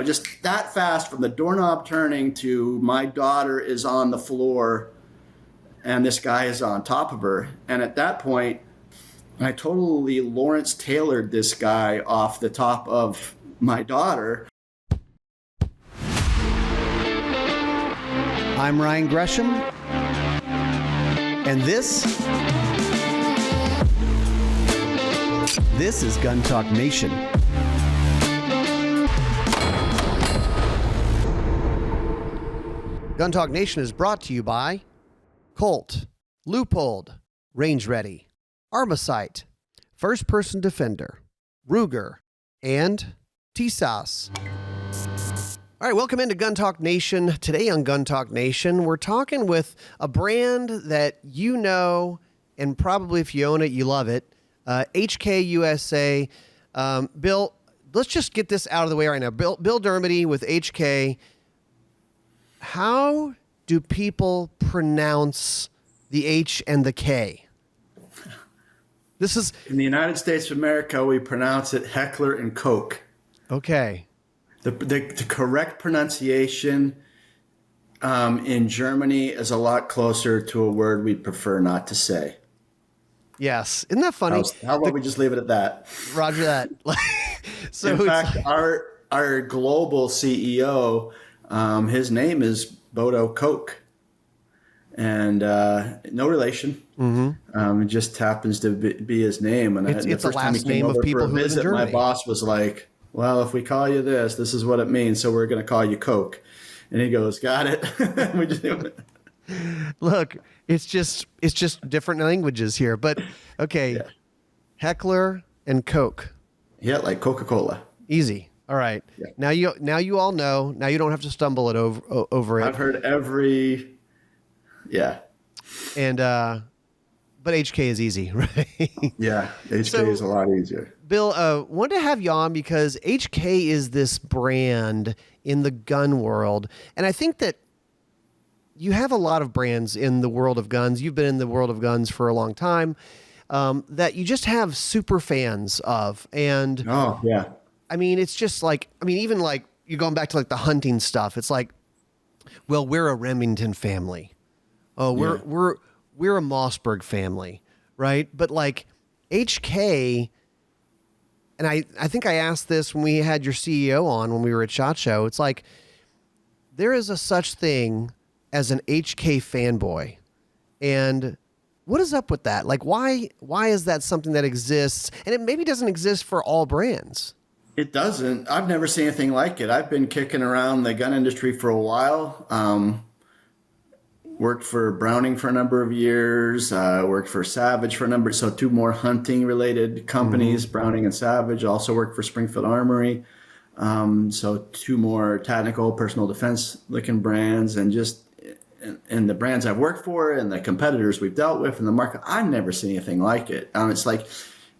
just that fast from the doorknob turning to my daughter is on the floor and this guy is on top of her. And at that point, I totally Lawrence Taylored this guy off the top of my daughter. I'm Ryan Gresham, and this is Gun Talk Nation. Gun Talk Nation is brought to you by Colt, Leupold, Range Ready, Armasight, First Person Defender, Ruger, and TSAS. All right, welcome into Gun Talk Nation. Today on Gun Talk Nation, we're talking with a brand that you know, and probably if you own it, you love it, HK USA. Bill, let's just get this out of the way right now. Bill Dermody with HK. How do people pronounce the H and the K? This is in the United States of America, we pronounce it Heckler and Koch. Okay. The correct pronunciation in Germany is a lot closer to a word we'd prefer not to say. Yes. Isn't that funny? How about we just leave it at that? Roger that. So in fact, our global CEO, his name is Bodo Koch. And no relation. Mm-hmm. It just happens to be his name. And it's the last name of people who live in Germany. My boss was like, well, if we call you this is what it means. So we're going to call you Koch. And he goes, got it. We just do it. Look, it's just different languages here. But okay, yeah. Heckler and Koch. Yeah, like Coca-Cola. Easy. All right. Yeah. Now you all know. Now you don't have to stumble it over it. I've heard every. Yeah. And but HK is easy, right? Yeah, HK is a lot easier. Bill, wanted to have you on because HK is this brand in the gun world. And I think that you have a lot of brands in the world of guns. You've been in the world of guns for a long time that you just have super fans of. And oh, yeah. I mean, it's just like, even like you're going back to like the hunting stuff. It's like, well, we're a Remington family. Oh, we're a Mossberg family, right? But like HK, and I think I asked this when we had your CEO on when we were at SHOT Show. It's like there is a such thing as an HK fanboy, and what is up with that? Like, why is that something that exists? And it maybe doesn't exist for all brands. It doesn't. I've never seen anything like it. I've been kicking around the gun industry for a while. Worked for Browning for a number of years, worked for Savage for a number, so two more hunting related companies, Browning and Savage. Also worked for Springfield Armory. So two more technical personal defense looking brands, and just and the brands I've worked for and the competitors we've dealt with in the market, I've never seen anything like it. It's like,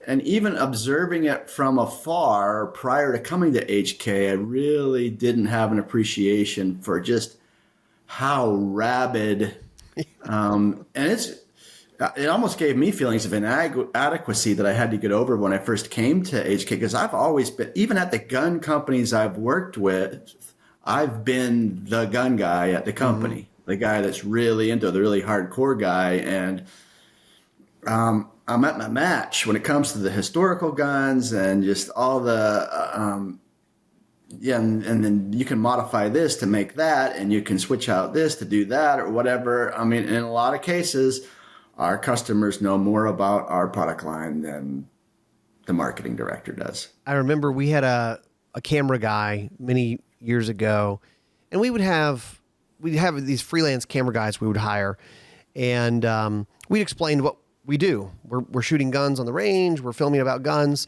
and even observing it from afar prior to coming to HK, I really didn't have an appreciation for just how rabid, and it almost gave me feelings of inadequacy that I had to get over when I first came to HK, because I've always been, even at the gun companies I've worked with, I've been the gun guy at the company, the guy that's really into the really hardcore guy. And I'm at my match when it comes to the historical guns and just all the and then you can modify this to make that, and you can switch out this to do that or whatever. I mean, in a lot of cases, our customers know more about our product line than the marketing director does. I remember we had a camera guy many years ago, and we'd have these freelance camera guys we would hire, and we'd explain what we do. We're shooting guns on the range. We're filming about guns.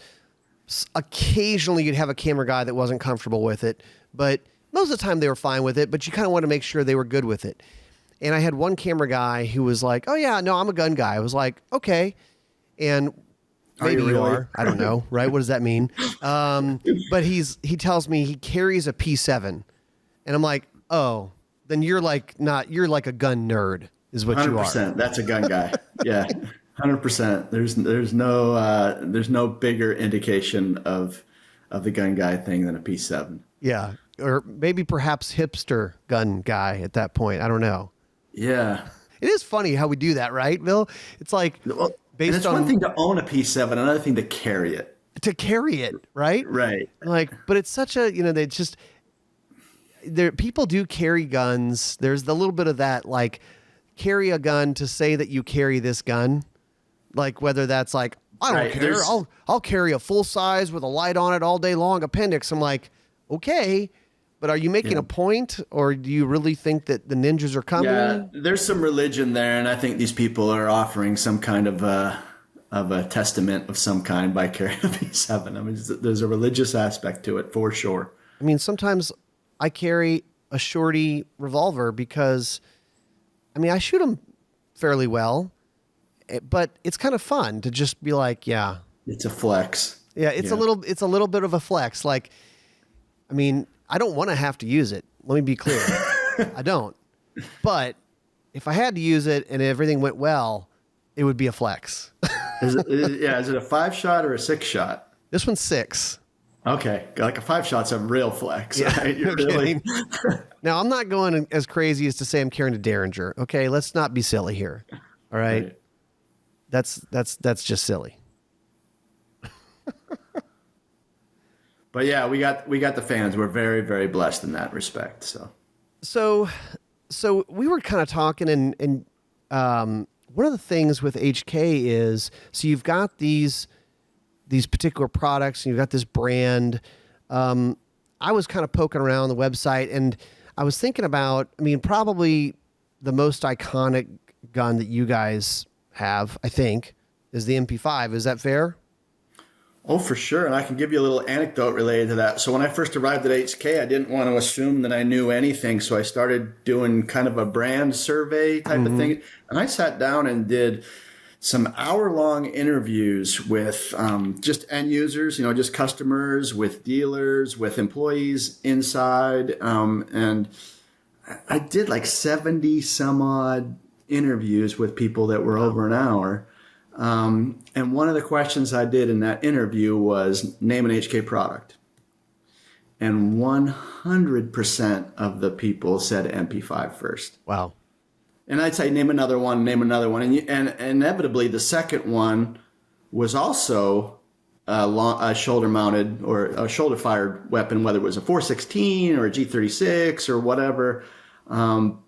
Occasionally you'd have a camera guy that wasn't comfortable with it, but most of the time they were fine with it, but you kind of want to make sure they were good with it. And I had one camera guy who was like, oh yeah, no, I'm a gun guy. I was like, okay. And maybe you are, I don't know. Right. What does that mean? But he tells me he carries a P7, and I'm like, oh, then you're like a gun nerd is what 100%, you are. That's a gun guy. Yeah. 100%. There's no bigger indication of the gun guy thing than a P7. Yeah. or maybe perhaps hipster gun guy at that point. I don't know. Yeah. It is funny how we do that, right, Bill? It's like Well, and based it's on one thing to own a P7, another thing to carry it. to carry it, right? Right. Like, but it's such a, they just, there, people do carry guns. There's the little bit of that, like, carry a gun to say that you carry this gun. Like, whether that's like, I don't Right, care. there's- I'll carry a full size with a light on it all day long appendix. I'm like, okay, but are you making a point, or do you really think that the ninjas are coming? Yeah, there's some religion there, and I think these people are offering some kind of a testament of some kind by carrying a P7. I mean, there's a religious aspect to it for sure. I mean, sometimes I carry a shorty revolver because, I mean, I shoot them fairly well, but it's kind of fun to just be like, yeah, It's a flex. yeah, it's a little bit of a flex. Like, I mean, I don't want to have to use it. Let me be clear. I don't. But if I had to use it and everything went well, it would be a flex. Is it a 5-shot or a 6-shot? This one's 6. Okay, like a 5-shot's a real flex. Yeah, Right? You're no really, kidding. Now, I'm not going as crazy as to say I'm carrying a Derringer. Okay, let's not be silly here. All right, Right. that's just silly. But yeah, we got the fans. We're very, very blessed in that respect. So we were kind of talking, and one of the things with HK is, so you've got these particular products, and you've got this brand. I was kind of poking around the website, and I was thinking about, I mean, probably the most iconic gun that you guys have, I think, is the MP5. Is that fair? Oh, for sure. And I can give you a little anecdote related to that. So when I first arrived at HK, I didn't want to assume that I knew anything. So I started doing kind of a brand survey type of thing. And I sat down and did some hour-long interviews with just end users, just customers, with dealers, with employees inside. And I did like 70 some odd interviews with people that were over an hour. And one of the questions I did in that interview was name an HK product. And 100% of the people said MP5 first. Wow. And I'd say name another one. And inevitably the second one was also a shoulder-mounted or a shoulder-fired weapon, whether it was a 416 or a G36 or whatever. That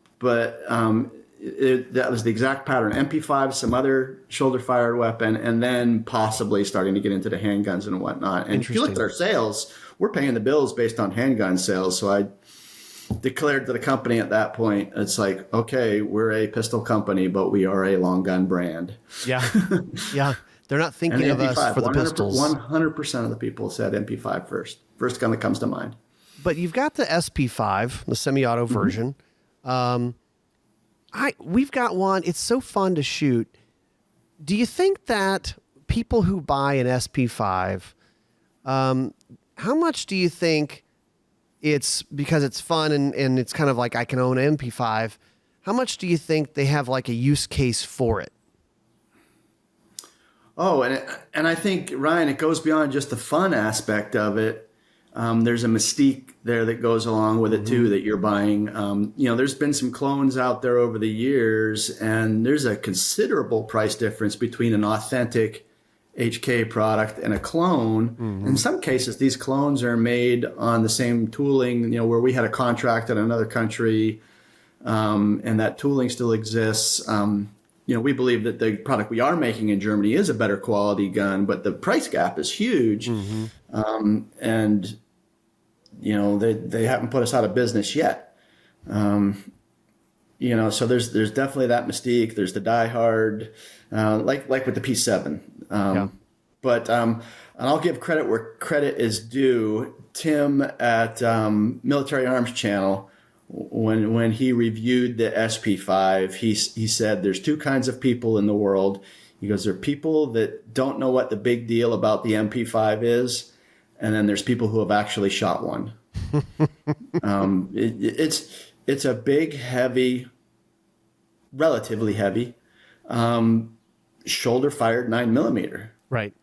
was the exact pattern. MP5, some other shoulder-fired weapon, and then possibly starting to get into the handguns and whatnot. And if you look at our sales, we're paying the bills based on handgun sales. So I declared to the company at that point, it's like, okay, we're a pistol company, but we are a long gun brand. Yeah. Yeah. They're not thinking of us for the pistols. 100% of the people said MP5 first. First gun that comes to mind. But you've got the SP5, the semi-auto version. We've got one. It's so fun to shoot. Do you think that people who buy an SP5, how much do you think it's because it's fun and it's kind of like I can own an MP5? How much do you think they have like a use case for it? Oh, and I think, Ryan, it goes beyond just the fun aspect of it. There's a mystique there that goes along with it too, that you're buying. There's been some clones out there over the years, and there's a considerable price difference between an authentic HK product and a clone. In some cases, these clones are made on the same tooling, where we had a contract in another country, and that tooling still exists. We believe that the product we are making in Germany is a better quality gun, but the price gap is huge. And they haven't put us out of business yet. So there's definitely that mystique. There's the diehard, like with the P7. But and I'll give credit where credit is due. Tim at Military Arms Channel, when he reviewed the SP5, he said there's two kinds of people in the world. He goes, there are people that don't know what the big deal about the MP5 is, and then there's people who have actually shot one. It's a big, heavy, relatively heavy, shoulder-fired 9mm. Right.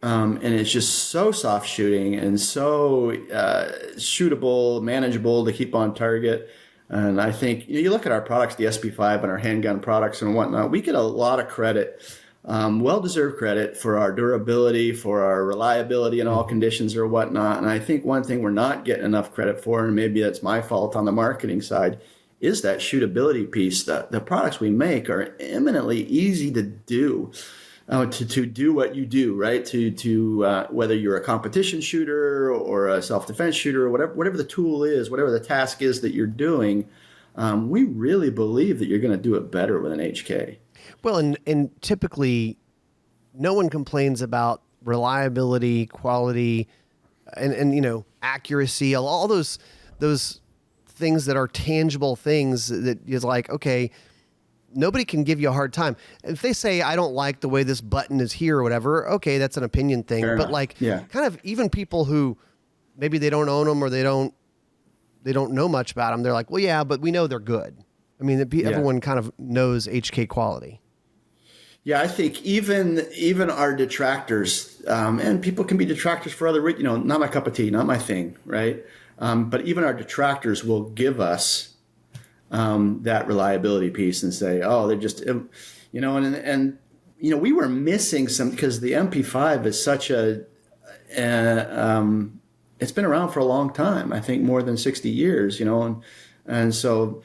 And it's just so soft shooting and so shootable, manageable to keep on target. And I think you look at our products, the SP5 and our handgun products and whatnot, we get a lot of credit, well-deserved credit for our durability, for our reliability in all conditions or whatnot. And I think one thing we're not getting enough credit for, and maybe that's my fault on the marketing side, is that shootability piece. The products we make are eminently easy to do. To do what you do, right? To whether you're a competition shooter or a self-defense shooter, or whatever the tool is, whatever the task is that you're doing, we really believe that you're going to do it better with an HK. Well, and typically, no one complains about reliability, quality, and accuracy, all those things that are tangible things that is like, okay, nobody can give you a hard time. If they say, I don't like the way this button is here or whatever, okay, that's an opinion thing. Fair but enough. kind of even people who maybe they don't own them or they don't know much about them, they're like, well, yeah, but we know they're good. I mean, everyone kind of knows HK quality. Yeah, I think even our detractors, and people can be detractors for other, not my cup of tea, not my thing, right? But even our detractors will give us that reliability piece and say, oh, they're just, and we were missing some, because the MP5 is such it's been around for a long time. I think more than 60 years, and so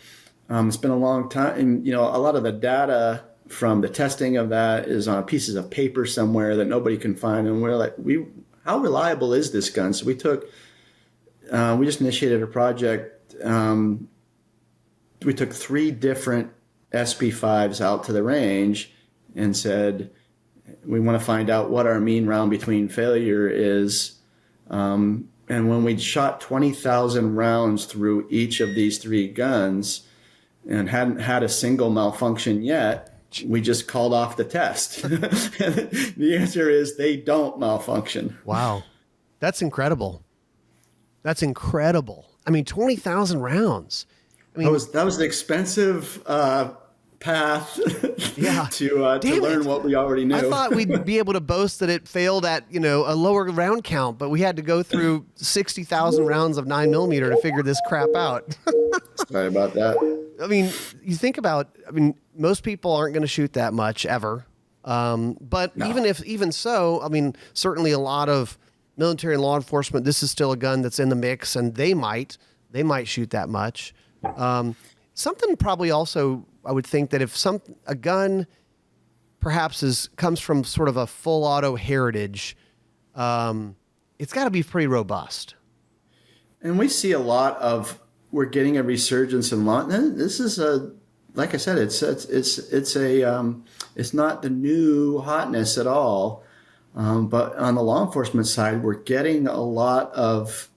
it's been a long time. And, a lot of the data from the testing of that is on pieces of paper somewhere that nobody can find. And we're like, how reliable is this gun? So we just initiated a project. We took 3 different SP5s out to the range and said, we want to find out what our mean round between failure is. And when we shot 20,000 rounds through each of these 3 guns and hadn't had a single malfunction yet, we just called off the test. The answer is they don't malfunction. Wow. That's incredible. That's incredible. I mean, 20,000 rounds. I mean, that was an expensive path to learn what we already knew. I thought we'd be able to boast that it failed at a lower round count, but we had to go through 60,000 rounds of 9mm to figure this crap out. Sorry about that. I mean, you think about. I mean, most people aren't going to shoot that much ever. But no. even so, I mean, certainly a lot of military and law enforcement. This is still a gun that's in the mix, and they might shoot that much. Something probably also, I would think that if a gun perhaps comes from sort of a full auto heritage, it's got to be pretty robust. And we see we're getting a resurgence in law. This is like I said, it's not the new hotness at all. But on the law enforcement side, we're getting a lot of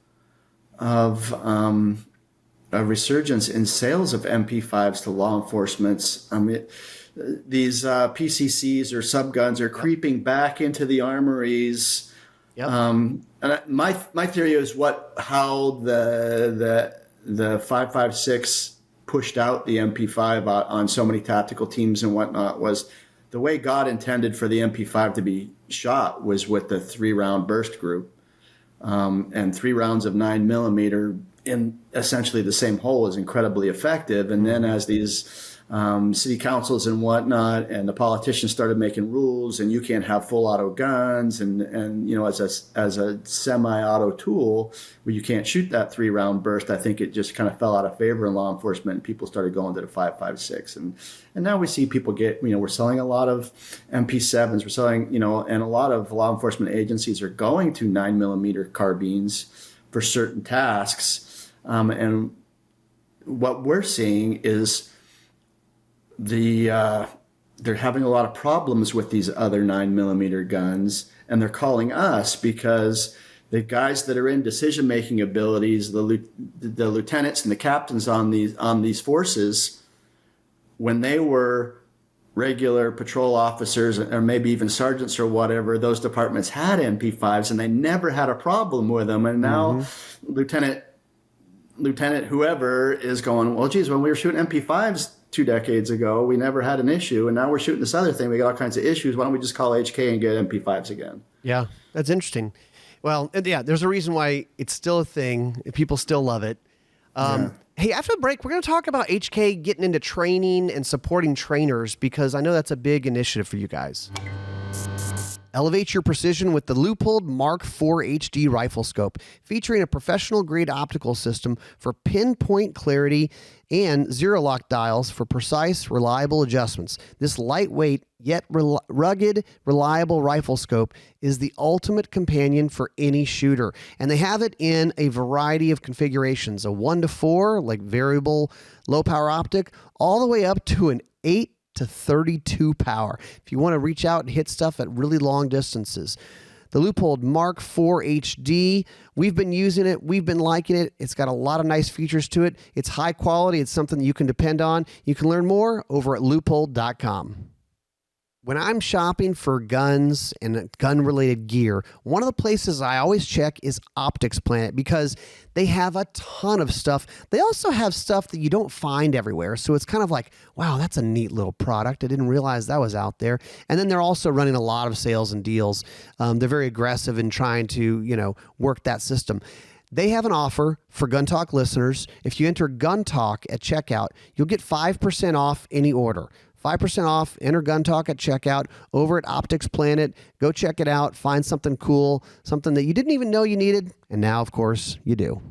a resurgence in sales of MP5s to law enforcements. I mean, these PCCs or subguns are creeping back into the armories. Yep. And my theory is how the 5.56 pushed out the MP5 on so many tactical teams and whatnot was the way God intended for the MP5 to be shot was with the 3-round burst group, and 3 rounds of 9mm in essentially the same hole is incredibly effective. And then as these city councils and whatnot and the politicians started making rules and you can't have full auto guns and as a semi-auto tool where you can't shoot that 3-round burst, I think it just kind of fell out of favor in law enforcement and people started going to the 5.56. And now we see people we're selling a lot of MP7s, we're selling, and a lot of law enforcement agencies are going to 9mm carbines for certain tasks. And what we're seeing is they're having a lot of problems with these other 9mm guns, and they're calling us because the guys that are in decision-making abilities, the lieutenants and the captains on these forces, when they were regular patrol officers or maybe even sergeants or whatever, those departments had MP5s and they never had a problem with them. And now Lieutenant whoever is going, well, geez, when we were shooting MP5s 2 decades ago, we never had an issue. And now we're shooting this other thing. We got all kinds of issues. Why don't we just call HK and get MP5s again? Yeah, that's interesting. Well, yeah, there's a reason why it's still a thing. People still love it. Hey, after the break, we're going to talk about HK getting into training and supporting trainers, because I know that's a big initiative for you guys. Elevate your precision with the Leupold Mark IV HD rifle scope, featuring a professional-grade optical system for pinpoint clarity and zero-lock dials for precise, reliable adjustments. This lightweight yet rugged, reliable rifle scope is the ultimate companion for any shooter, and they have it in a variety of configurations: a 1:4, like variable low-power optic, all the way up to an 8 to 32 power if you want to reach out and hit stuff at really long distances. The Leupold Mark IV HD, we've been using it. We've been liking it. It's got a lot of nice features to it. It's high quality. It's something that you can depend on. You can learn more over at leupold.com. When I'm shopping for guns and gun-related gear, one of the places I always check is Optics Planet, because they have a ton of stuff. They also have stuff that you don't find everywhere. So it's kind of like, wow, that's a neat little product. I didn't realize that was out there. And then they're also running a lot of sales and deals. They're very aggressive in trying to, work that system. They have an offer for Gun Talk listeners. If you enter Gun Talk at checkout, you'll get 5% off any order. 5% off, enter Gun Talk at checkout over at Optics Planet. Go check it out. Find something cool, something that you didn't even know you needed. And now, of course, you do.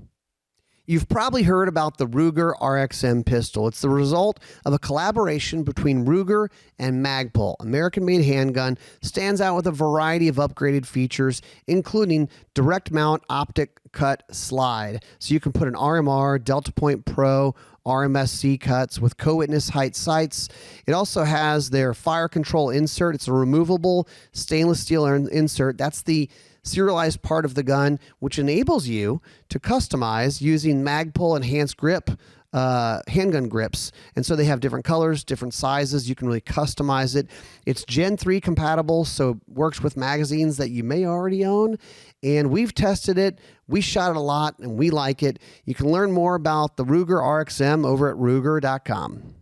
You've probably heard about the Ruger RXM pistol. It's the result of a collaboration between Ruger and Magpul. American-made handgun, stands out with a variety of upgraded features, including direct mount optic cut slide. So you can put an RMR, Delta Point Pro, RMSC cuts with co-witness height sights. It also has their fire control insert. It's a removable stainless steel insert. That's the serialized part of the gun, which enables you to customize using Magpul enhanced grip handgun grips. And so they have different colors, different sizes. You can really customize it. It's Gen 3 compatible, so it works with magazines that you may already own. And we've tested it. We shot it a lot, and we like it. You can learn more about the Ruger RXM over at Ruger.com.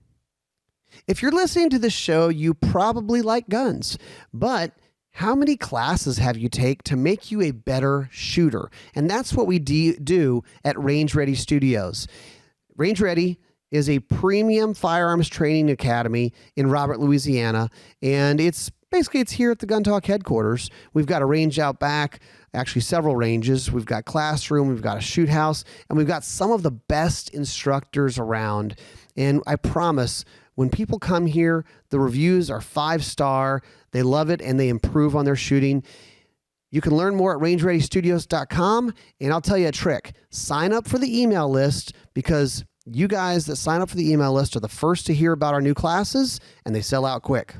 If you're listening to this show, you probably like guns, but how many classes have you take to make you a better shooter? And that's what we do at Range Ready Studios. Range Ready is a premium firearms training academy in Robert, Louisiana, and it's here at the Gun Talk headquarters. We've got a range out back, actually several ranges. We've got classroom, we've got a shoot house, and we've got some of the best instructors around. And I promise, when people come here, the reviews are 5-star. They love it, and they improve on their shooting. You can learn more at rangereadystudios.com, and I'll tell you a trick. Sign up for the email list, because you guys that sign up for the email list are the first to hear about our new classes, and they sell out quick.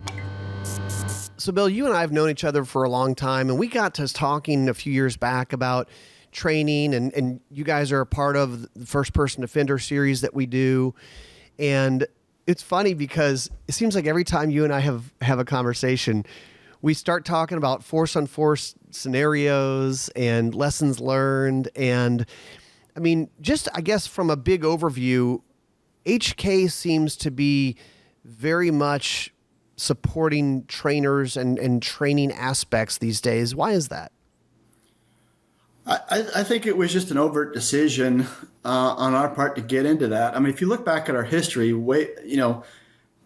So, Bill, you and I have known each other for a long time, and we got to talking a few years back about training, and you guys are a part of the First Person Defender series that we do. And it's funny because it seems like every time you and I have a conversation, we start talking about force-on-force scenarios and lessons learned. And I mean, just I guess from a big overview, HK seems to be very much supporting trainers and training aspects these days. Why is that? I think it was just an overt decision on our part to get into that. I mean, if you look back at our history,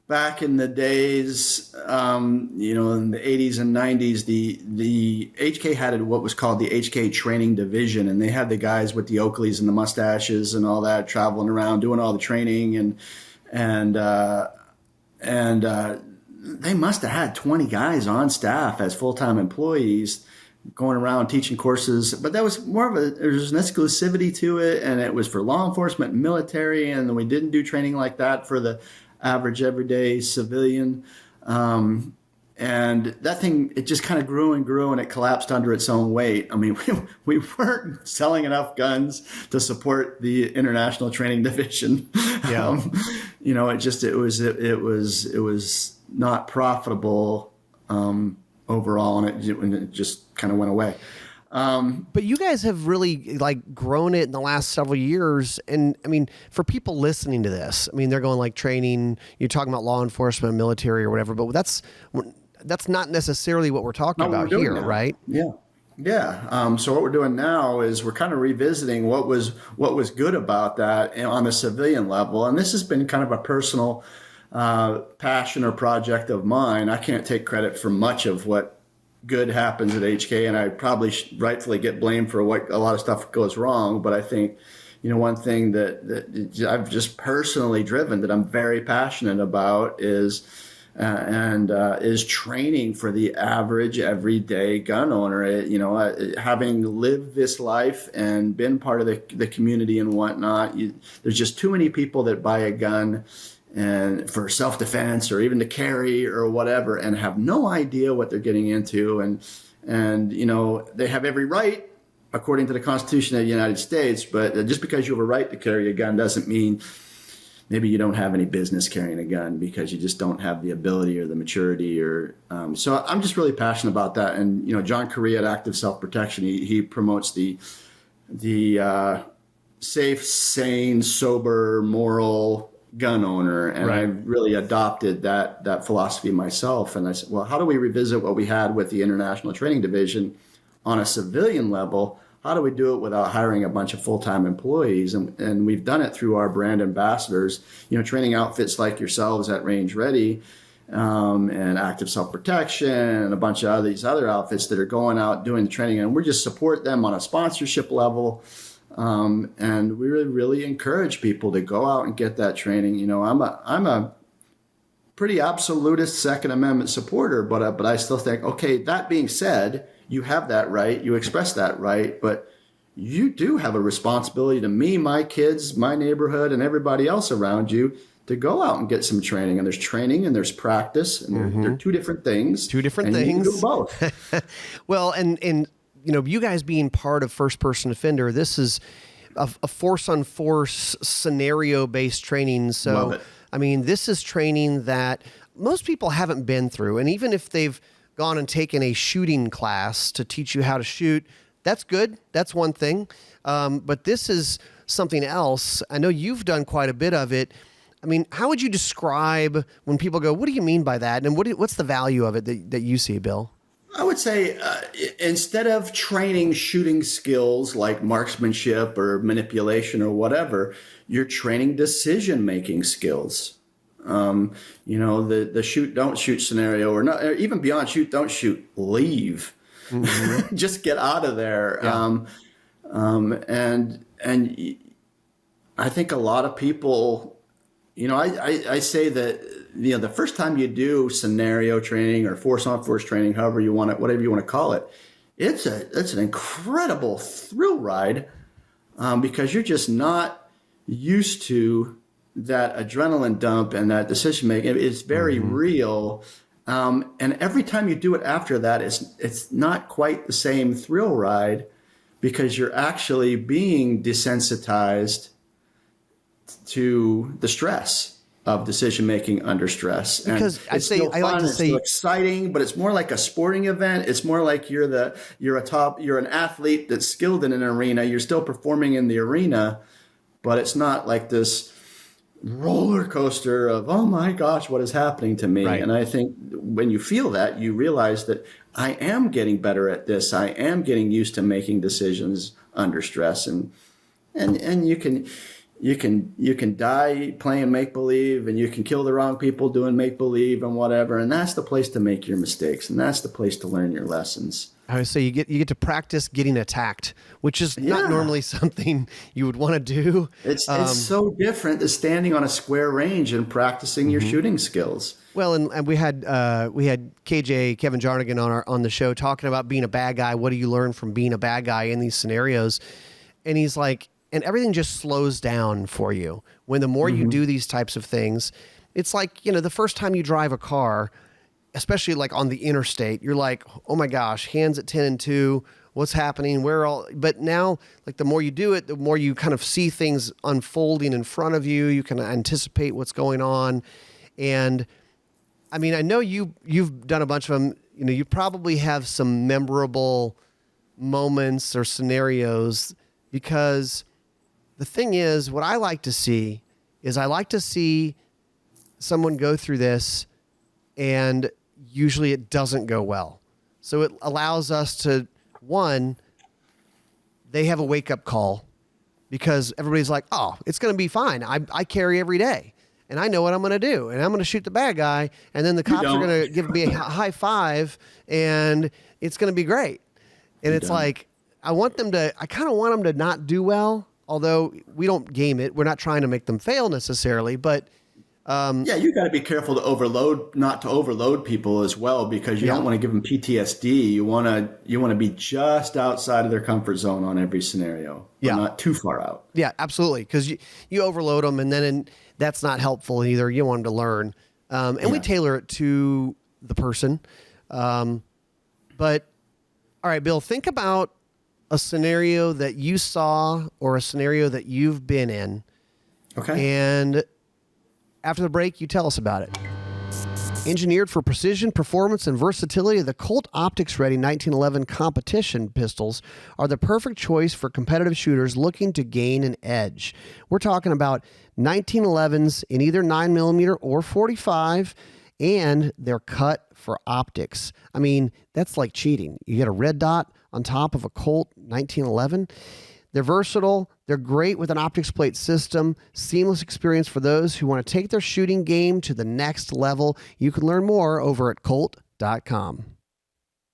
back in the days, in the 80s and 90s, the HK had what was called the HK Training Division, and they had the guys with the Oakleys and the mustaches and all that traveling around doing all the training, and they must have had 20 guys on staff as full-time employees going around teaching courses. But that was more of there's an exclusivity to it, and it was for law enforcement and military, and we didn't do training like that for the average everyday civilian. And that thing, it just kind of grew and grew, and it collapsed under its own weight. I mean, we weren't selling enough guns to support the International Training Division. Yeah. It was not profitable overall, and it just kind of went away. But you guys have really like grown it in the last several years. And I mean, for people listening to this, I mean, they're going like training, you're talking about law enforcement, military or whatever, but that's not necessarily what we're talking about here, right? Yeah. Yeah. So what we're doing now is we're kind of revisiting what was good about that on the civilian level. And this has been kind of a personal passion or project of mine. I can't take credit for much of what good happens at HK, and I probably rightfully get blamed for what a lot of stuff goes wrong. But I think, one thing that I've just personally driven that I'm very passionate about is training for the average everyday gun owner. Having lived this life and been part of the community and whatnot, there's just too many people that buy a gun and for self-defense or even to carry or whatever, and have no idea what they're getting into. And they have every right according to the Constitution of the United States, but just because you have a right to carry a gun doesn't mean maybe you don't have any business carrying a gun because you just don't have the ability or the maturity so I'm just really passionate about that. And, John Correa at Active Self-Protection, he promotes the safe, sane, sober, moral gun owner, and I really adopted that philosophy myself. And I said, well, how do we revisit what we had with the International Training Division on a civilian level? How do we do it without hiring a bunch of full-time employees? And we've done it through our brand ambassadors, training outfits like yourselves at Range Ready and Active Self-Protection and a bunch of these other outfits that are going out doing the training, and we just support them on a sponsorship level. And we really encourage people to go out and get that training. I'm a pretty absolutist Second Amendment supporter, but I still think, okay, that being said, you have that right, you express that right, but you do have a responsibility to me, my kids, my neighborhood, and everybody else around you to go out and get some training. And there's training and there's practice, and they're two different things. Two different and things. You can do both. Well, and you guys being part of First Person Offender, this is a force-on-force scenario-based training. So, Love it. I mean, this is training that most people haven't been through. And even if they've gone and taken a shooting class to teach you how to shoot, that's good. That's one thing. But this is something else. I know you've done quite a bit of it. I mean, how would you describe when people go, what do you mean by that? And what's the value of it that you see, Bill? I would say instead of training shooting skills like marksmanship or manipulation or whatever, you're training decision-making skills. The shoot, don't shoot scenario, or not, or even beyond shoot, don't shoot, leave. Just get out of there. Yeah. And I think a lot of people, I say that, the first time you do scenario training or force on force training, however you want it, whatever you want to call it, it's an incredible thrill ride because you're just not used to that adrenaline dump and that decision making. It's very real. And every time you do it after that, it's not quite the same thrill ride because you're actually being desensitized to the stress of decision making under stress. Because and it's still fun, it's still exciting, but it's more like a sporting event. It's more like you're an athlete that's skilled in an arena. You're still performing in the arena, but it's not like this roller coaster of, oh my gosh, what is happening to me? Right. And I think when you feel that, you realize that I am getting better at this. I am getting used to making decisions under stress, and you can die playing make-believe, and you can kill the wrong people doing make-believe and whatever. And that's the place to make your mistakes. And that's the place to learn your lessons. I would say you get to practice getting attacked, which is not normally something you would want to do. It's so different than standing on a square range and practicing your shooting skills. Well, and we had KJ Kevin Jarnigan on the show talking about being a bad guy. What do you learn from being a bad guy in these scenarios? And he's like, and everything just slows down for you when the more you do these types of things. It's like, the first time you drive a car, especially like on the interstate, you're like, oh my gosh, hands at 10 and 2, what's happening? But now, like, the more you do it, the more you kind of see things unfolding in front of you. You can anticipate what's going on. And I mean, I know you've done a bunch of them. You probably have some memorable moments or scenarios, because the thing is, what I like to see is I like to see someone go through this, and usually it doesn't go well. So it allows us to, one, they have a wake-up call because everybody's like, oh, it's going to be fine. I carry every day, and I know what I'm going to do, and I'm going to shoot the bad guy, and then the cops are going to give me a high five, and it's going to be great. And it's like, I kind of want them to not do well, although we don't game it. We're not trying to make them fail necessarily, but you got to be careful not to overload people as well, because you don't want to give them PTSD. You want to be just outside of their comfort zone on every scenario, but not too far out. Yeah, absolutely. Because you overload them, and then that's not helpful either. You want them to learn, and we tailor it to the person. But all right, Bill, think about a scenario that you saw or a scenario that you've been in. Okay. And after the break, you tell us about it. Engineered for precision, performance, and versatility, the Colt Optics Ready 1911 competition pistols are the perfect choice for competitive shooters looking to gain an edge. We're talking about 1911s in either 9mm or 45, and they're cut for optics. I mean, that's like cheating. You get a red dot on top of a Colt 1911. They're versatile. They're great with an optics plate system. Seamless experience for those who want to take their shooting game to the next level. You can learn more over at Colt.com.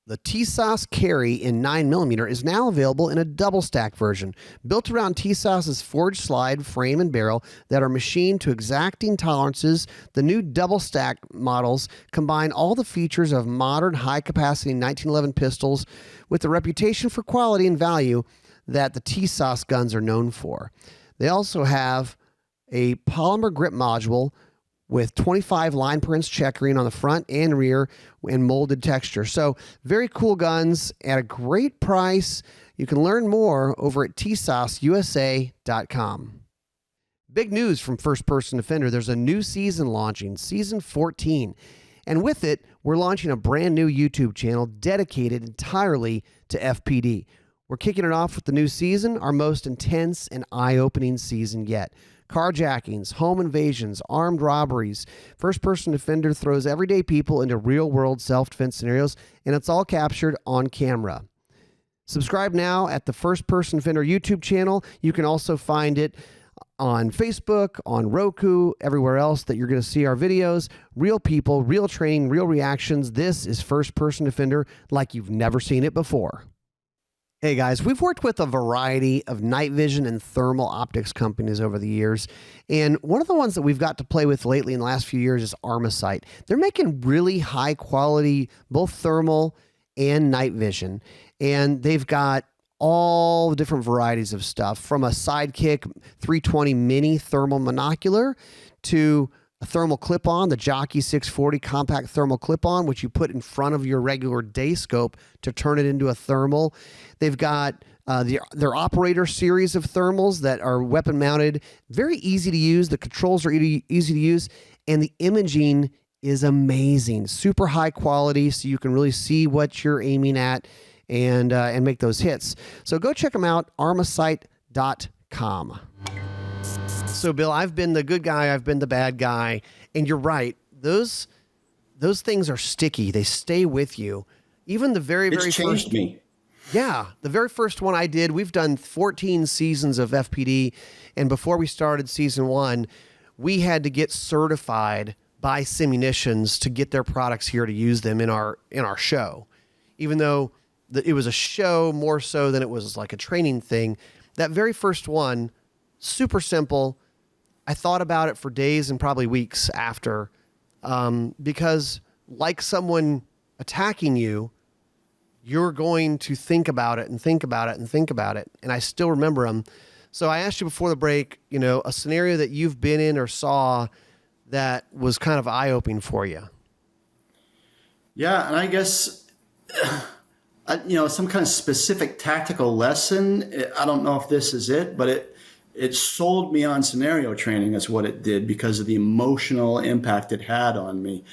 The TSOS Carry in 9mm is now available in a double stack version. Built around TSOS's forged slide frame and barrel that are machined to exacting tolerances, the new double stack models combine all the features of modern high-capacity 1911 pistols with the reputation for quality and value that the TSOS guns are known for. They also have a polymer grip module with 25 line prints checkering on the front and rear and molded texture. So very cool guns at a great price. You can learn more over at TSOSUSA.com. Big news from First Person Defender. There's a new season launching, season 14. And with it, we're launching a brand new YouTube channel dedicated entirely to FPD. We're kicking it off with the new season, our most intense and eye-opening season yet. Carjackings, home invasions, armed robberies. First Person Defender throws everyday people into real-world self-defense scenarios, and it's all captured on camera. Subscribe now at the First Person Defender YouTube channel. You can also find it on Facebook, on Roku, everywhere else that you're going to see our videos. Real people, real training, real reactions. This is First Person Defender like you've never seen it before. Hey guys, we've worked with a variety of night vision and thermal optics companies over the years, and one of the ones that we've got to play with lately in the last few years is Armasight. They're making really high quality, both thermal and night vision, and they've got all the different varieties of stuff, from a Sidekick 320 mini thermal monocular to a thermal clip-on, the Jockey 640 compact thermal clip-on, which you put in front of your regular day scope to turn it into a thermal. They've got their operator series of thermals that are weapon mounted, very easy to use. The controls are easy to use, and the imaging is amazing, super high quality, so you can really see what you're aiming at and make those hits. So go check them out, armasight.com. So, Bill, I've been the good guy, I've been the bad guy, and you're right. Those things are sticky. They stay with you. Even the very It's changed first me. Yeah, the very first one I did, we've done 14 seasons of FPD, and before we started season 1, we had to get certified by Simunitions to get their products here to use them in our show. Even though it was a show more so than it was like a training thing, that very first one, super simple. I thought about it for days and probably weeks after, because like someone attacking you, you're going to think about it and think about it and think about it. And I still remember them. So I asked you before the break, a scenario that you've been in or saw that was kind of eye-opening for you. Yeah, and I guess, some kind of specific tactical lesson. I don't know if this is it, but it sold me on scenario training is what it did, because of the emotional impact it had on me.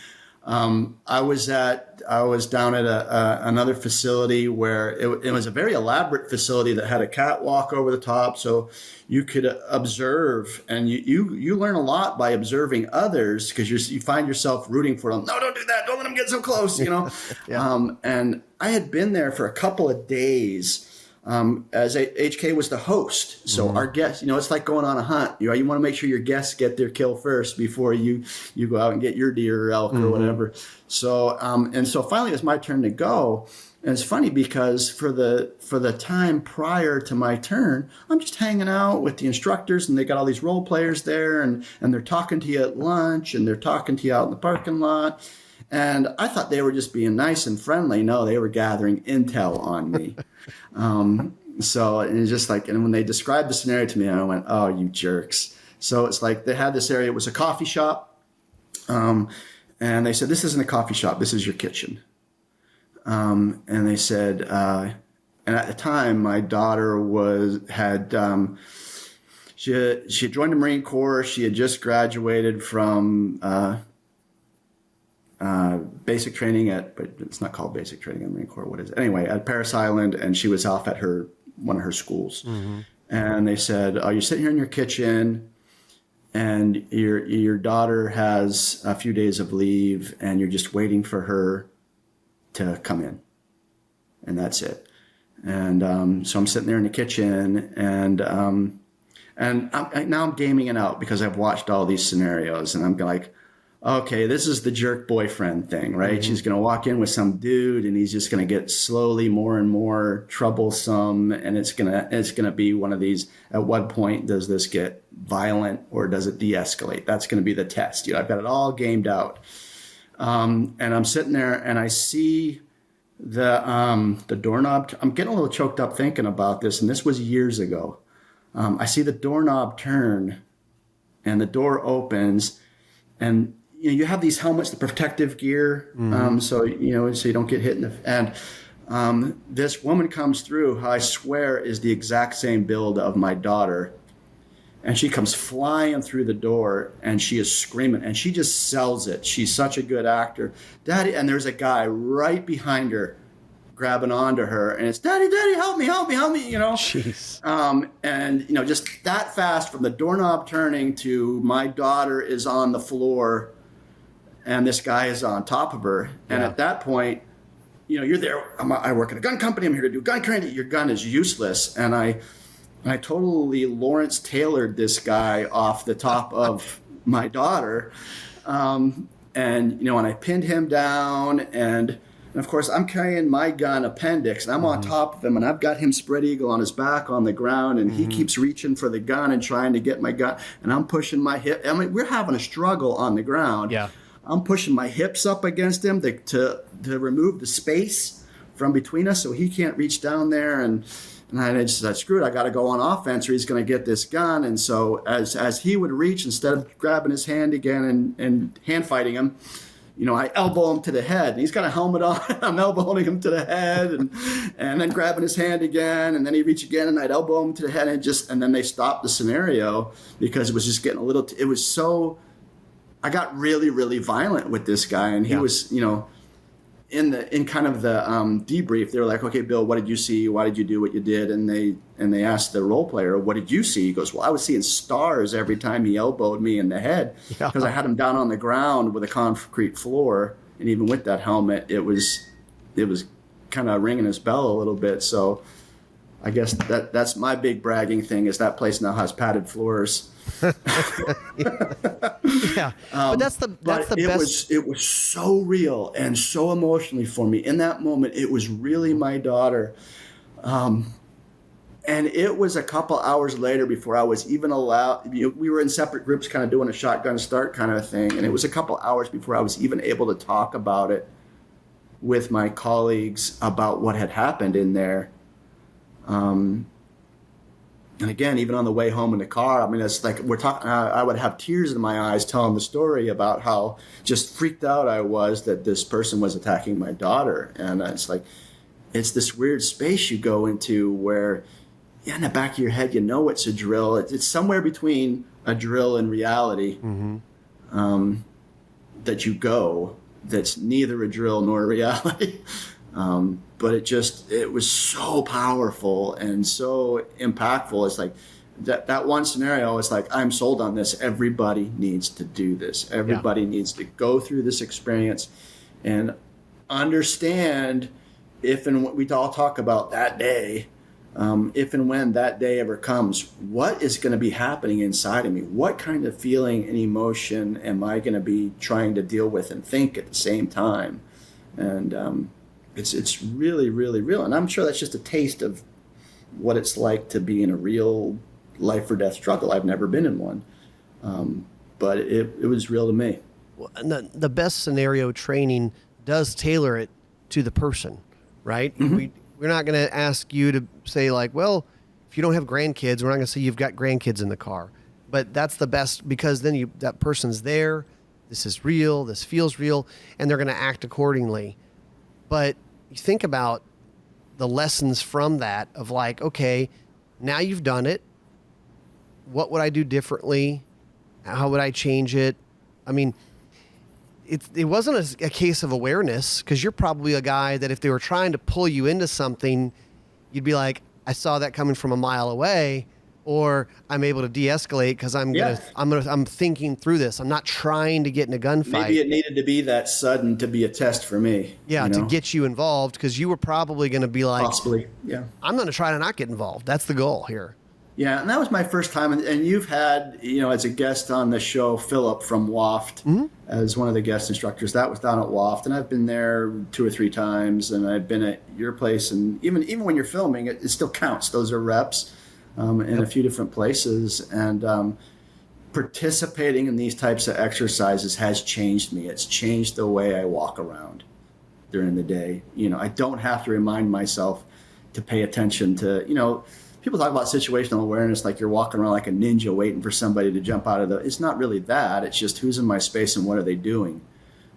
I was down at another facility where it was a very elaborate facility that had a catwalk over the top, so you could observe, and you learn a lot by observing others, because you find yourself rooting for them. No, don't do that. Don't let them get so close. Yeah. And I had been there for a couple of days. As HK was the host. So our guests, it's like going on a hunt. You want to make sure your guests get their kill first before you go out and get your deer or elk or whatever. So, and so finally it was my turn to go. And it's funny because for the time prior to my turn, I'm just hanging out with the instructors, and they got all these role players there, and they're talking to you at lunch, and they're talking to you out in the parking lot. And I thought they were just being nice and friendly. No, they were gathering intel on me. So and it's just like, and when they described the scenario to me, I went, "Oh, you jerks!" So it's like they had this area. It was a coffee shop, and they said, "This isn't a coffee shop. This is your kitchen." And they said, and at the time, my daughter she had joined the Marine Corps. She had just graduated from basic training but it's not called basic training in the Marine Corps. What is it? Anyway, at Parris Island, and she was off at one of her schools. And they said, "Oh, you're sitting here in your kitchen, and your daughter has a few days of leave, and you're just waiting for her to come in, and that's it." And so I'm sitting there in the kitchen, and now I'm gaming it out because I've watched all these scenarios, and I'm like, okay, this is the jerk boyfriend thing, right? She's going to walk in with some dude, and he's just going to get slowly more and more troublesome, and it's going to be one of these. At what point does this get violent, or does it de-escalate? That's going to be the test. I've got it all gamed out, and I'm sitting there, and I see the doorknob. I'm getting a little choked up thinking about this, and this was years ago. I see the doorknob turn, and the door opens, and you have these helmets, the protective gear, so you don't get hit in the. And this woman comes through, who I swear is the exact same build of my daughter, and she comes flying through the door, and she is screaming, and she just sells it. She's such a good actor, Daddy. And there's a guy right behind her, grabbing onto her, and it's, "Daddy, Daddy, help me, help me, help me!" Jeez. And just that fast, from the doorknob turning to my daughter is on the floor, and this guy is on top of her. And at that point, you're there. I work at a gun company. I'm here to do gun training. Your gun is useless. And I totally Lawrence Taylored this guy off the top of my daughter. And I pinned him down, and of course I'm carrying my gun appendix, and I'm on top of him, and I've got him spread eagle on his back on the ground, and he keeps reaching for the gun and trying to get my gun, and I'm pushing my hip. I mean, we're having a struggle on the ground. Yeah. I'm pushing my hips up against him to remove the space from between us, so he can't reach down there. And I just said, "Screw it, I got to go on offense, or he's going to get this gun." And so as he would reach, instead of grabbing his hand again and hand fighting him, I elbow him to the head, and he's got a helmet on. I'm elbowing him to the head, and then grabbing his hand again, and then he'd reach again, and I'd elbow him to the head, and then they stopped the scenario because it was just getting a little. It was so. I got really, really violent with this guy, and he was, in kind of the debrief. They were like, "Okay, Bill, what did you see? Why did you do what you did?" And they asked the role player, "What did you see?" He goes, "Well, I was seeing stars every time he elbowed me in the head, because I had him down on the ground with a concrete floor, and even with that helmet, it was kind of ringing his bell a little bit." So I guess that's my big bragging thing, is that place now has padded floors. Yeah, but that's the best. It was so real and so emotionally for me in that moment. It was really my daughter, and it was a couple hours later before I was even allowed. We were in separate groups, kind of doing a shotgun start kind of thing, and it was a couple hours before I was even able to talk about it with my colleagues about what had happened in there. And again, even on the way home in the car, I mean, it's like we're talking. I would have tears in my eyes telling the story about how just freaked out I was that this person was attacking my daughter. And it's like, it's this weird space you go into where, in the back of your head, it's a drill. It's somewhere between a drill and reality that you go. that's neither a drill nor a reality. But it was so powerful and so impactful. It's like that one scenario is like, I'm sold on this. Everybody needs to do this. Everybody needs to go through this experience and understand if and when we all talk about that day, if and when that day ever comes, what is going to be happening inside of me? What kind of feeling and emotion am I going to be trying to deal with and think at the same time? And it's really, really real. And I'm sure that's just a taste of what it's like to be in a real life or death struggle. I've never been in one, but it was real to me. Well, and the best scenario training does tailor it to the person, right? Mm-hmm. We're not going to ask you to say like, well, if you don't have grandkids, we're not going to say you've got grandkids in the car. But that's the best, because then that person's there. This is real. This feels real. And they're going to act accordingly. But you think about the lessons from that of like, okay, now you've done it. What would I do differently? How would I change it? I mean, it wasn't a case of awareness, because you're probably a guy that if they were trying to pull you into something, you'd be like, I saw that coming from a mile away, or I'm able to de-escalate because I'm thinking through this. I'm not trying to get in a gunfight. Maybe it needed to be that sudden to be a test for me. Yeah, to get you involved, because you were probably going to be like, possibly, yeah. I'm going to try to not get involved. That's the goal here. Yeah, and that was my first time. And you've had, as a guest on the show, Philip from WAFT as one of the guest instructors. That was down at WAFT, and I've been there 2 or 3 times, and I've been at your place. And even when you're filming, it still counts. Those are reps in a few different places. And participating in these types of exercises has changed me. It's changed the way I walk around during the day. I don't have to remind myself to pay attention to, people talk about situational awareness like you're walking around like a ninja waiting for somebody to jump out of it's not really that. It's just who's in my space and what are they doing.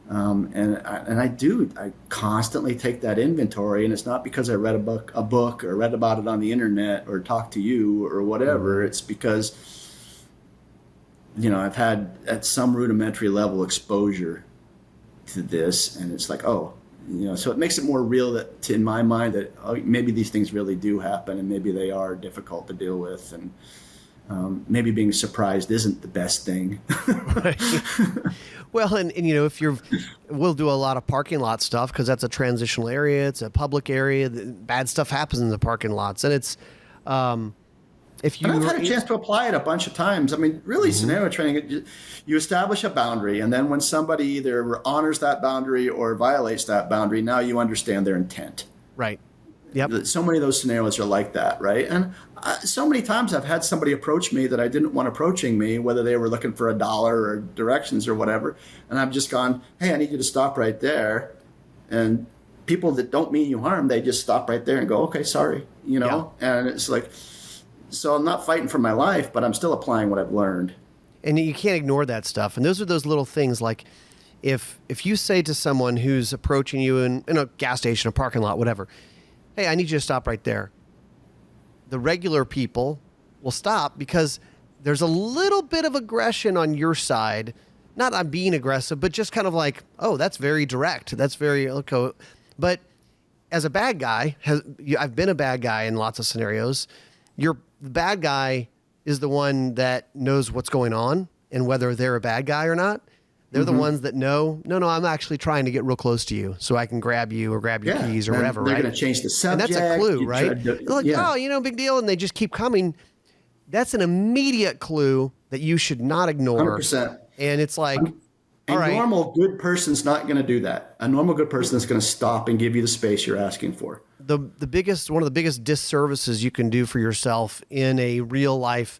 And I constantly take that inventory, and it's not because I read a book or read about it on the internet or talked to you or whatever. It's because, I've had at some rudimentary level exposure to this, and it's like, so it makes it more real in my mind that maybe these things really do happen, and maybe they are difficult to deal with, and maybe being surprised isn't the best thing. Right. Well, and we'll do a lot of parking lot stuff because that's a transitional area. It's a public area. Bad stuff happens in the parking lots, and it's if you. And I've had a chance to apply it a bunch of times. I mean, really, scenario training. You establish a boundary, and then when somebody either honors that boundary or violates that boundary, now you understand their intent. Right. Yep. So many of those scenarios are like that, right? And so many times I've had somebody approach me that I didn't want approaching me, whether they were looking for $1 or directions or whatever, and I've just gone, "Hey, I need you to stop right there." And people that don't mean you harm, they just stop right there and go, "Okay, sorry," Yeah. And it's like, so I'm not fighting for my life, but I'm still applying what I've learned. And you can't ignore that stuff. And those are those little things like if you say to someone who's approaching you in a gas station, a parking lot, whatever, "Hey, I need you to stop right there." The regular people will stop because there's a little bit of aggression on your side. Not I'm being aggressive, but just kind of like, oh, that's very direct. That's very okay. But as a bad guy, I've been a bad guy in lots of scenarios. The bad guy is the one that knows what's going on and whether they're a bad guy or not. They're the ones that know, no, I'm actually trying to get real close to you so I can grab you or grab your keys or whatever, they're right? Going to change the subject. And that's a clue, right? They're like, oh, big deal. And they just keep coming. That's an immediate clue that you should not ignore. 100%. And it's like, a normal good person's not going to do that. A normal good person is going to stop and give you the space you're asking for. One of the biggest disservices you can do for yourself in a real life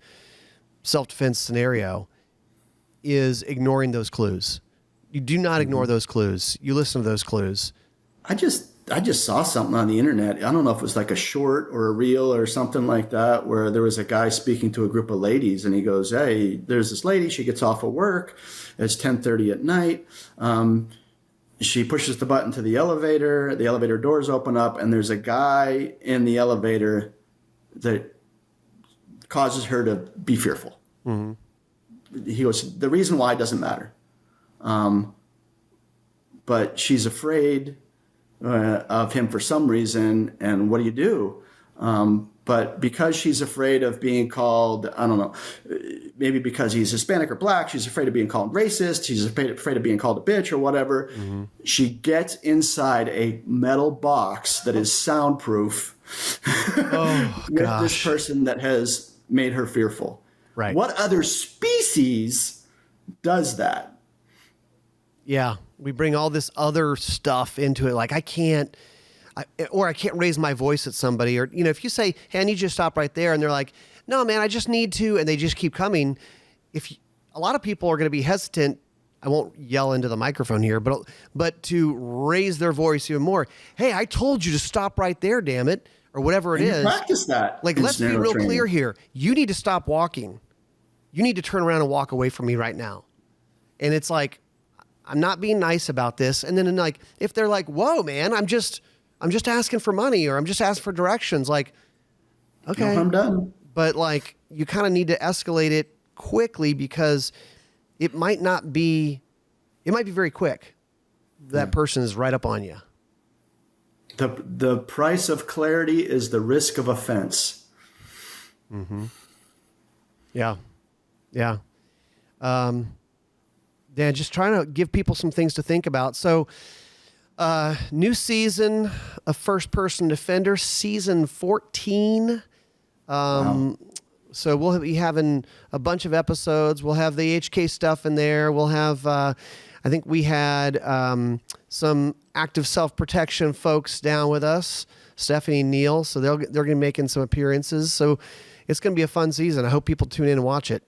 self-defense scenario is ignoring those clues. You do not ignore those clues. You listen to those clues. I just saw something on the internet. I don't know if it was like a short or a reel or something like that, where there was a guy speaking to a group of ladies, and he goes, "Hey, there's this lady. She gets off of work. It's 10:30 at night. She pushes the button to the elevator. The elevator doors open up, and there's a guy in the elevator that causes her to be fearful." He goes, "The reason why doesn't matter. But but she's afraid of him for some reason. And what do you do? But because she's afraid of being called, I don't know, maybe because he's Hispanic or black, she's afraid of being called racist. She's afraid of being called a bitch or whatever. Mm-hmm. She gets inside a metal box that is soundproof with this person that has made her fearful. Right. What other species does that? Yeah. We bring all this other stuff into it. Like I can't raise my voice at somebody, or, if you say, hey, I need you to stop right there. And they're like, no, man, I just need to. And they just keep coming. A lot of people are going to be hesitant. I won't yell into the microphone here, but to raise their voice even more. Hey, I told you to stop right there, damn it. Or whatever it is. Practice that. Like, let's be real clear here. You need to stop walking. You need to turn around and walk away from me right now. And it's like, I'm not being nice about this. And then like, if they're like, whoa, man, I'm just asking for money, or I'm just asking for directions. Like, okay, I'm done. But like, you kind of need to escalate it quickly, because it might be very quick. That person is right up on you. The price of clarity is the risk of offense. Mm-hmm. Yeah. Yeah. Just trying to give people some things to think about. So, new season of First Person Defender, season 14. Wow. So we'll be having a bunch of episodes. We'll have the HK stuff in there. We'll have, I think we had some active self-protection folks down with us, Stephanie and Neil. So they're going to be making some appearances. So it's going to be a fun season. I hope people tune in and watch it.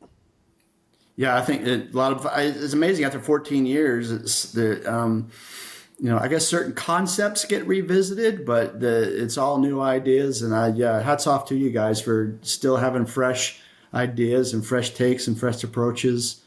Yeah, I think it's amazing. After 14 years, I guess certain concepts get revisited, but it's all new ideas. And hats off to you guys for still having fresh ideas and fresh takes and fresh approaches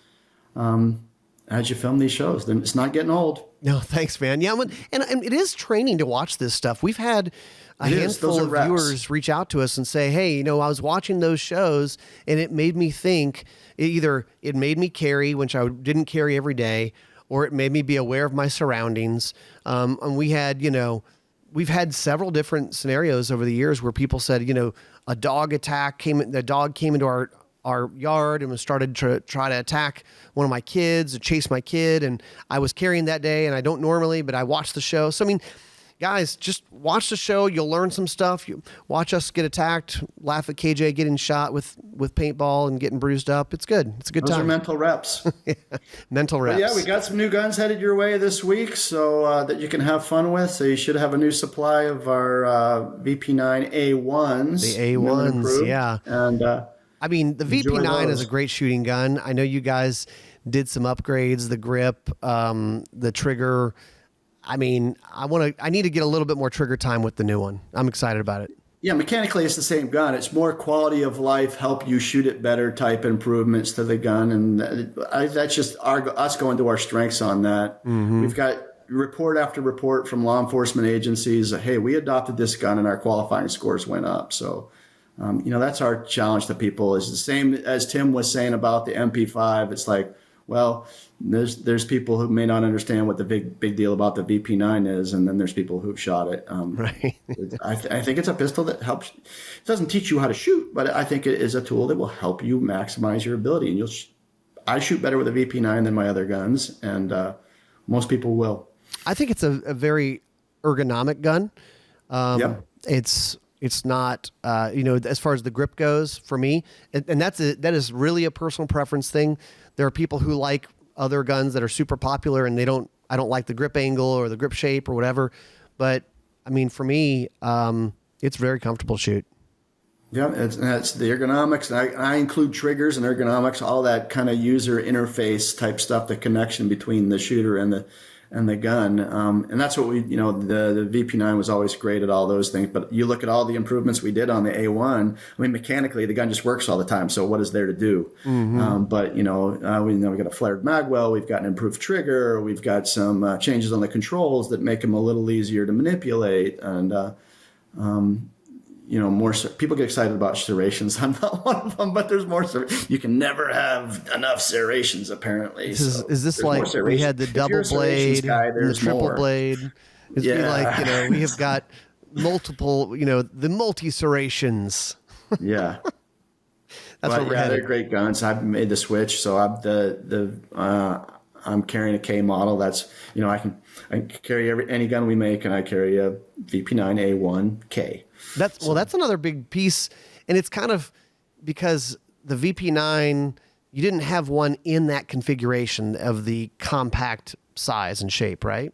as you film these shows. It's not getting old. No, thanks, man. Yeah, and it is training to watch this stuff. We've had a handful of viewers reach out to us and say, hey, I was watching those shows and it made me think. Either it made me carry, which I didn't carry every day, or it made me be aware of my surroundings. And we had, we've had several different scenarios over the years where people said, a dog the dog came into our yard and started to try to attack one of my kids, or chase my kid. And I was carrying that day, and I don't normally, but I watched the show. So, guys, just watch the show. You'll learn some stuff. You watch us get attacked, laugh at KJ getting shot with paintball and getting bruised up. It's good. It's a good time. Those are mental reps. Mental reps. But yeah, we got some new guns headed your way this week, so that you can have fun with. So you should have a new supply of our VP9 A1s. The A1s, yeah. And the VP9 is a great shooting gun. I know you guys did some upgrades, the grip, the trigger. I need to get a little bit more trigger time with the new one. I'm excited about it. Yeah, mechanically it's the same gun. It's more quality of life, help you shoot it better type improvements to the gun. And that's just us going to our strengths on that. Mm-hmm. We've got report after report from law enforcement agencies. Hey, we adopted this gun and our qualifying scores went up. So, that's our challenge to people. Is the same as Tim was saying about the MP5. It's like, well, there's people who may not understand what the big deal about the VP9 is, and then there's people who've shot it. Right. I think it's a pistol that helps. It doesn't teach you how to shoot, but I think it is a tool that will help you maximize your ability. And I shoot better with a VP9 than my other guns, and most people will. I think it's a very ergonomic gun. Yep. It's not, as far as the grip goes for me, and that is really a personal preference thing. There are people who like other guns that are super popular, and I don't like the grip angle or the grip shape or whatever. But for me, it's very comfortable to shoot. Yeah, it's the ergonomics. And I include triggers and ergonomics, all that kind of user interface type stuff, the connection between the shooter and the gun. And that's what the VP9 was always great at all those things. But you look at all the improvements we did on the A1, mechanically the gun just works all the time. So what is there to do? Mm-hmm. But we got a flared magwell, we've got an improved trigger, we've got some changes on the controls that make them a little easier to manipulate. And, more people get excited about serrations. I'm not one of them, but there's more. You can never have enough serrations, apparently. Is this like we had the double blade and the triple blade? It'd be like, we have got multiple, the multi serrations. Yeah. That's what we're they're great guns. I've made the switch, so I'm carrying a K model. That's I can carry any gun we make, and I carry a VP9A1 K. That's another big piece, and it's kind of because the VP9 you didn't have one in that configuration of the compact size and shape, right?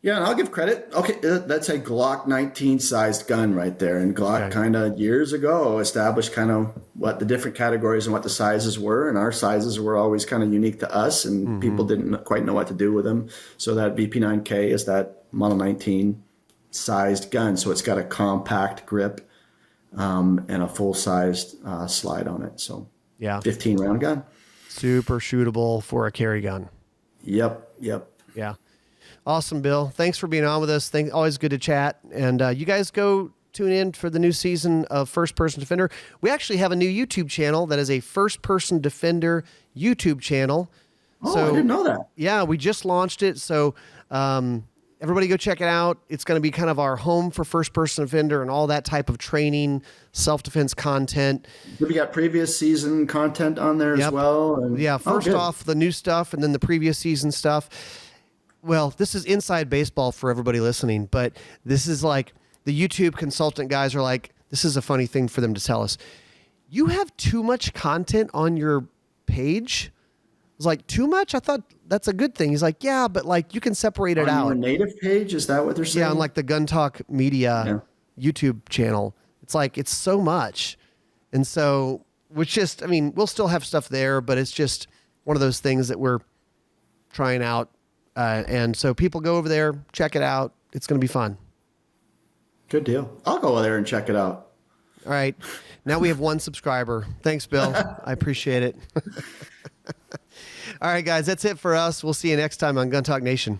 Yeah, and I'll give credit. Okay, that's a Glock 19 sized gun right there. And Glock kind of years ago established kind of what the different categories and what the sizes were. And our sizes were always kind of unique to us, and people didn't quite know what to do with them. So that VP9K is that Model 19 sized gun. So it's got a compact grip and a full sized slide on it. So 15 round gun. Super shootable for a carry gun. Yep. Yeah. Awesome, Bill. Thanks for being on with us. Always good to chat. And you guys go tune in for the new season of First Person Defender. We actually have a new YouTube channel that is a First Person Defender YouTube channel. Oh, I didn't know that. Yeah, we just launched it. So everybody go check it out. It's going to be kind of our home for First Person Defender and all that type of training, self-defense content. We got previous season content on there as well. And, first off, the new stuff, and then the previous season stuff. Well, this is inside baseball for everybody listening, but this is like the YouTube consultant guys are like, this is a funny thing for them to tell us. You have too much content on your page. I was like, too much? I thought that's a good thing. He's like, yeah, but like you can separate it out. On your native page? Is that what they're saying? Yeah, on like the Gun Talk Media YouTube channel. It's like, it's so much. And so, we'll still have stuff there, but it's just one of those things that we're trying out. And so people go over there, check it out. It's going to be fun. Good deal. I'll go over there and check it out. All right. Now we have 1 subscriber. Thanks, Bill. I appreciate it. All right, guys, that's it for us. We'll see you next time on Gun Talk Nation.